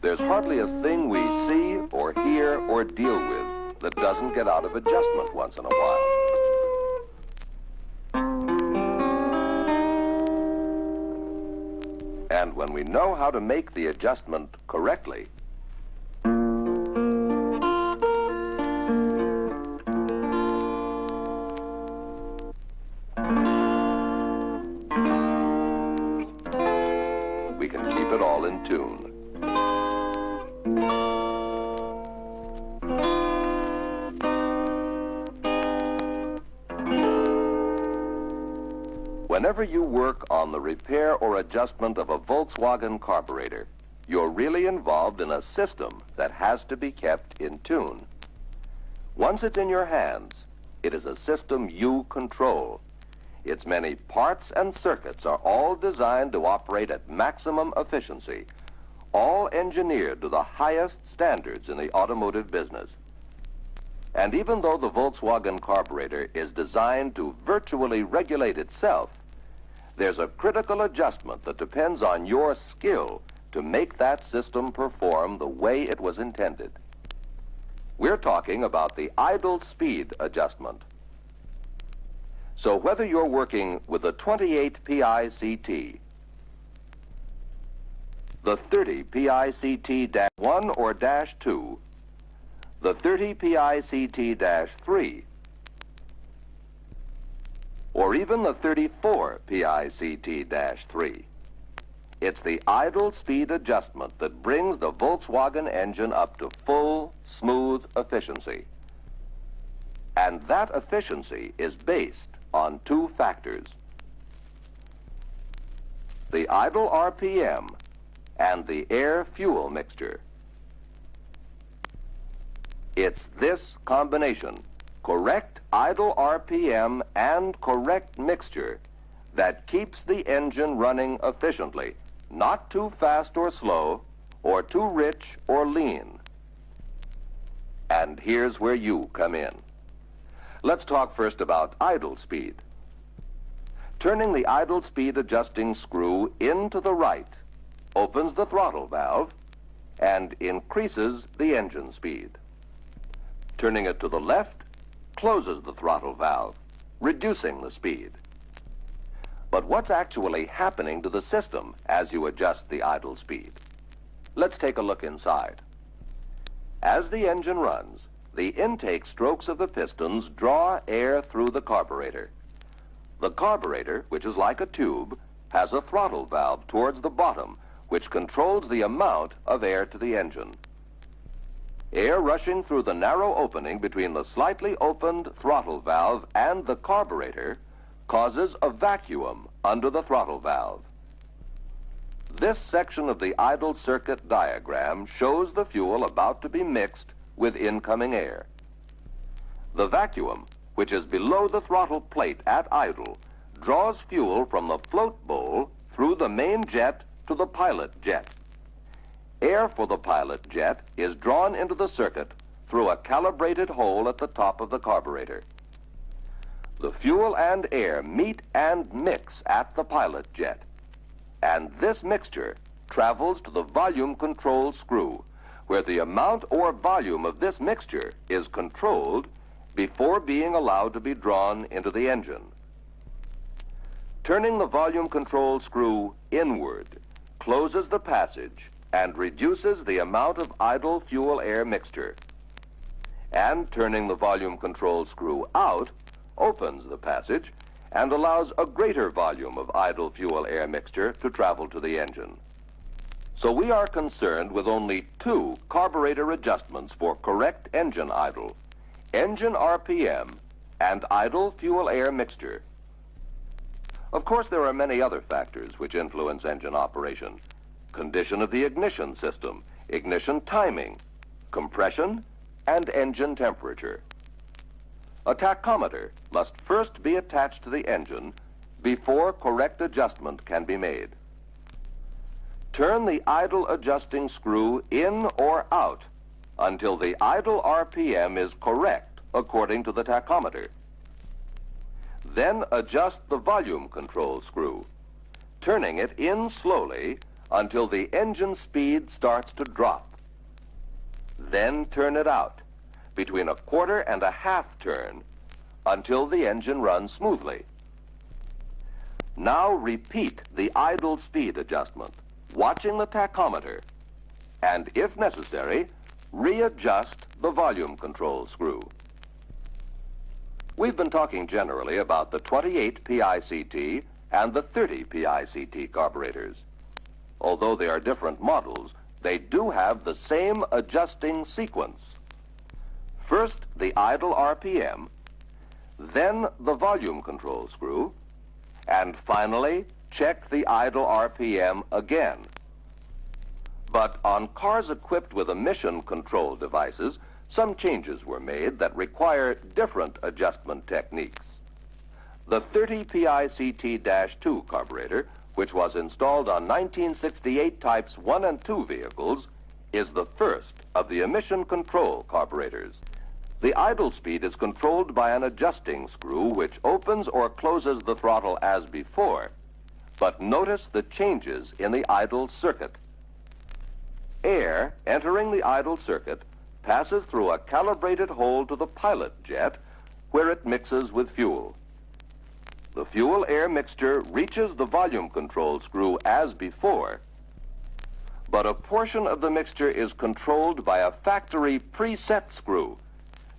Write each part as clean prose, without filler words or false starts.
There's hardly a thing we see or hear or deal with that doesn't get out of adjustment once in a while. And when we know how to make the adjustment correctly, we can keep it all in tune. Whenever you work on the repair or adjustment of a Volkswagen carburetor, you're really involved in a system that has to be kept in tune. Once it's in your hands, it is a system you control. Its many parts and circuits are all designed to operate at maximum efficiency, all engineered to the highest standards in the automotive business. And even though the Volkswagen carburetor is designed to virtually regulate itself, there's a critical adjustment that depends on your skill to make that system perform the way it was intended. We're talking about the idle speed adjustment. So whether you're working with the 28 PICT, the 30 PICT-1 or -2, the 30 PICT-3, or even the 34 PICT-3. It's the idle speed adjustment that brings the Volkswagen engine up to full, smooth efficiency. And that efficiency is based on two factors: the idle RPM and the air-fuel mixture. It's this combination, correct idle RPM and correct mixture, that keeps the engine running efficiently, not too fast or slow, or too rich or lean. And here's where you come in. Let's talk first about idle speed. Turning the idle speed adjusting screw into the right opens the throttle valve and increases the engine speed. Turning it to the left closes the throttle valve, reducing the speed. But what's actually happening to the system as you adjust the idle speed? Let's take a look inside. As the engine runs, the intake strokes of the pistons draw air through the carburetor. The carburetor, which is like a tube, has a throttle valve towards the bottom, which controls the amount of air to the engine. Air rushing through the narrow opening between the slightly opened throttle valve and the carburetor causes a vacuum under the throttle valve. This section of the idle circuit diagram shows the fuel about to be mixed with incoming air. The vacuum, which is below the throttle plate at idle, draws fuel from the float bowl through the main jet to the pilot jet. Air for the pilot jet is drawn into the circuit through a calibrated hole at the top of the carburetor. The fuel and air meet and mix at the pilot jet, and this mixture travels to the volume control screw, where the amount or volume of this mixture is controlled before being allowed to be drawn into the engine. Turning the volume control screw inward closes the passage and reduces the amount of idle fuel-air mixture. And turning the volume control screw out opens the passage and allows a greater volume of idle fuel-air mixture to travel to the engine. So we are concerned with only two carburetor adjustments for correct engine idle: engine RPM and idle fuel-air mixture. Of course, there are many other factors which influence engine operation: condition of the ignition system, ignition timing, compression, and engine temperature. A tachometer must first be attached to the engine before correct adjustment can be made. Turn the idle adjusting screw in or out until the idle RPM is correct according to the tachometer. Then adjust the volume control screw, turning it in slowly until the engine speed starts to drop. Then turn it out between a quarter and a half turn until the engine runs smoothly. Now repeat the idle speed adjustment, watching the tachometer, and if necessary, readjust the volume control screw. We've been talking generally about the 28 PICT and the 30 PICT carburetors. Although they are different models, they do have the same adjusting sequence. First, the idle RPM, then the volume control screw, and finally, check the idle RPM again. But on cars equipped with emission control devices, some changes were made that require different adjustment techniques. The 30 PICT-2 carburetor, which was installed on 1968 Types 1 and 2 vehicles, is the first of the emission control carburetors. The idle speed is controlled by an adjusting screw which opens or closes the throttle as before, but notice the changes in the idle circuit. Air entering the idle circuit passes through a calibrated hole to the pilot jet where it mixes with fuel. The fuel-air mixture reaches the volume control screw as before, but a portion of the mixture is controlled by a factory preset screw,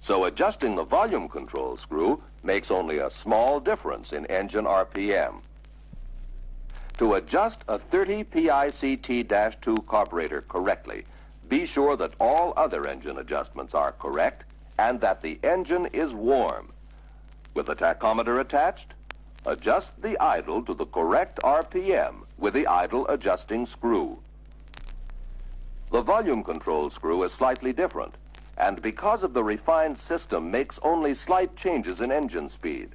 so adjusting the volume control screw makes only a small difference in engine RPM. To adjust a 30 PICT-2 carburetor correctly, be sure that all other engine adjustments are correct and that the engine is warm. With the tachometer attached, adjust the idle to the correct RPM with the idle adjusting screw. The volume control screw is slightly different, and because of the refined system makes only slight changes in engine speed.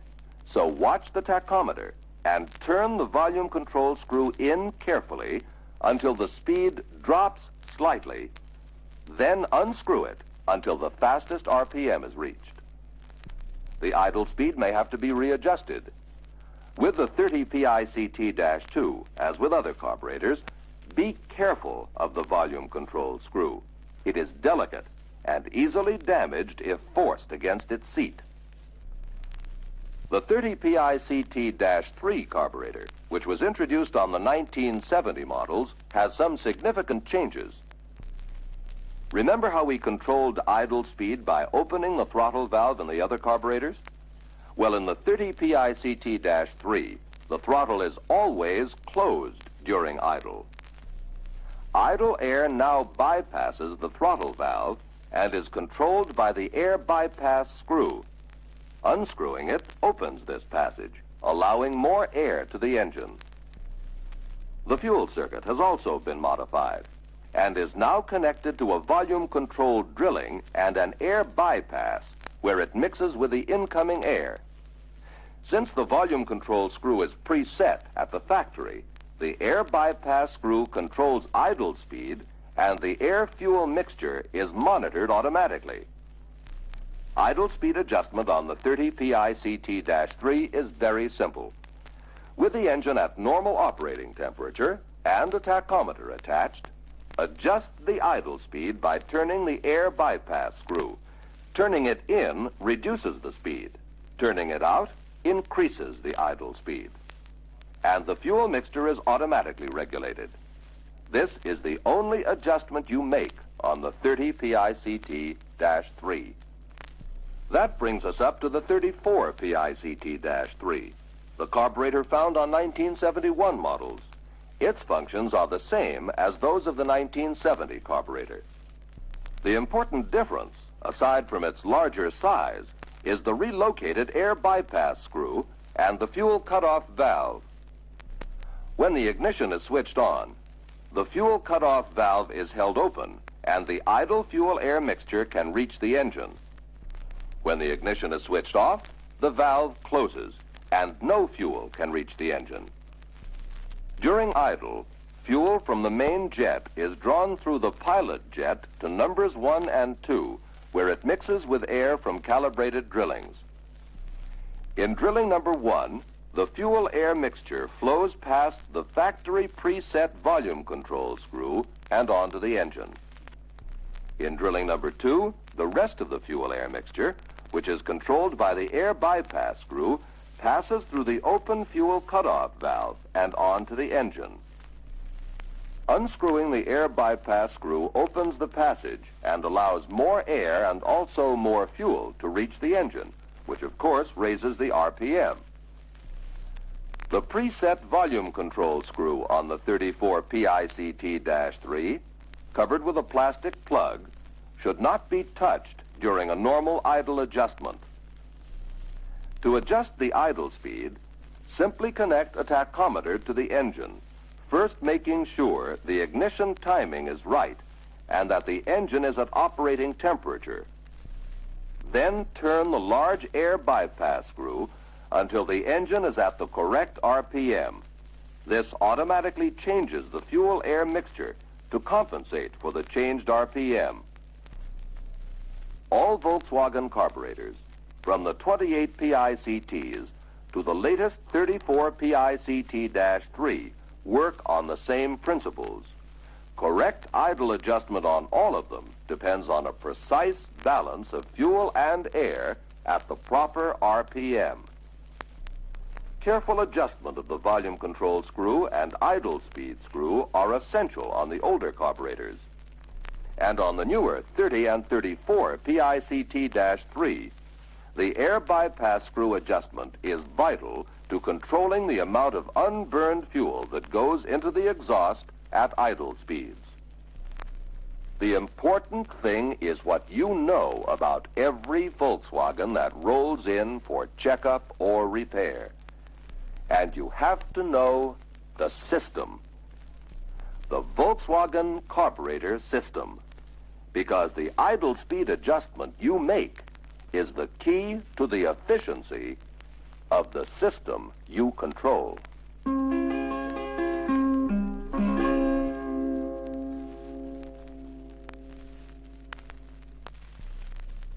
So watch the tachometer and turn the volume control screw in carefully until the speed drops slightly, then unscrew it until the fastest RPM is reached. The idle speed may have to be readjusted. With the 30 PICT-2, as with other carburetors, be careful of the volume control screw. It is delicate and easily damaged if forced against its seat. The 30 PICT-3 carburetor, which was introduced on the 1970 models, has some significant changes. Remember how we controlled idle speed by opening the throttle valve in the other carburetors? Well, in the 30 PICT-3, the throttle is always closed during idle. Idle air now bypasses the throttle valve and is controlled by the air bypass screw. Unscrewing it opens this passage, allowing more air to the engine. The fuel circuit has also been modified and is now connected to a volume-controlled drilling and an air bypass where it mixes with the incoming air. Since the volume control screw is preset at the factory, the air bypass screw controls idle speed and the air-fuel mixture is monitored automatically. Idle speed adjustment on the 30 PICT-3 is very simple. With the engine at normal operating temperature and a tachometer attached, adjust the idle speed by turning the air bypass screw. Turning it in reduces the speed. Turning it out increases the idle speed. And the fuel mixture is automatically regulated. This is the only adjustment you make on the 30 PICT-3. That brings us up to the 34 PICT-3, the carburetor found on 1971 models. Its functions are the same as those of the 1970 carburetor. The important difference, aside from its larger size, is the relocated air bypass screw and the fuel cutoff valve. When the ignition is switched on, the fuel cutoff valve is held open and the idle fuel-air mixture can reach the engine. When the ignition is switched off, the valve closes and no fuel can reach the engine. During idle, fuel from the main jet is drawn through the pilot jet to numbers 1 and 2, where it mixes with air from calibrated drillings. In drilling number 1, the fuel-air mixture flows past the factory preset volume control screw and onto the engine. In drilling number 2, the rest of the fuel-air mixture, which is controlled by the air bypass screw, passes through the open fuel cutoff valve and onto the engine. Unscrewing the air bypass screw opens the passage and allows more air and also more fuel to reach the engine, which of course raises the RPM. The preset volume control screw on the 34 PICT-3, covered with a plastic plug, should not be touched during a normal idle adjustment. To adjust the idle speed, simply connect a tachometer to the engine, first making sure the ignition timing is right and that the engine is at operating temperature. Then turn the large air bypass screw until the engine is at the correct RPM. This automatically changes the fuel-air mixture to compensate for the changed RPM. All Volkswagen carburetors, from the 28 PICTs to the latest 34 PICT-3, work on the same principles. Correct idle adjustment on all of them depends on a precise balance of fuel and air at the proper RPM. Careful adjustment of the volume control screw and idle speed screw are essential on the older carburetors. And on the newer 30 and 34 PICT-3, the air bypass screw adjustment is vital to controlling the amount of unburned fuel that goes into the exhaust at idle speeds. The important thing is what you know about every Volkswagen that rolls in for checkup or repair. And you have to know the system. The Volkswagen carburetor system. Because the idle speed adjustment you make is the key to the efficiency of the system you control.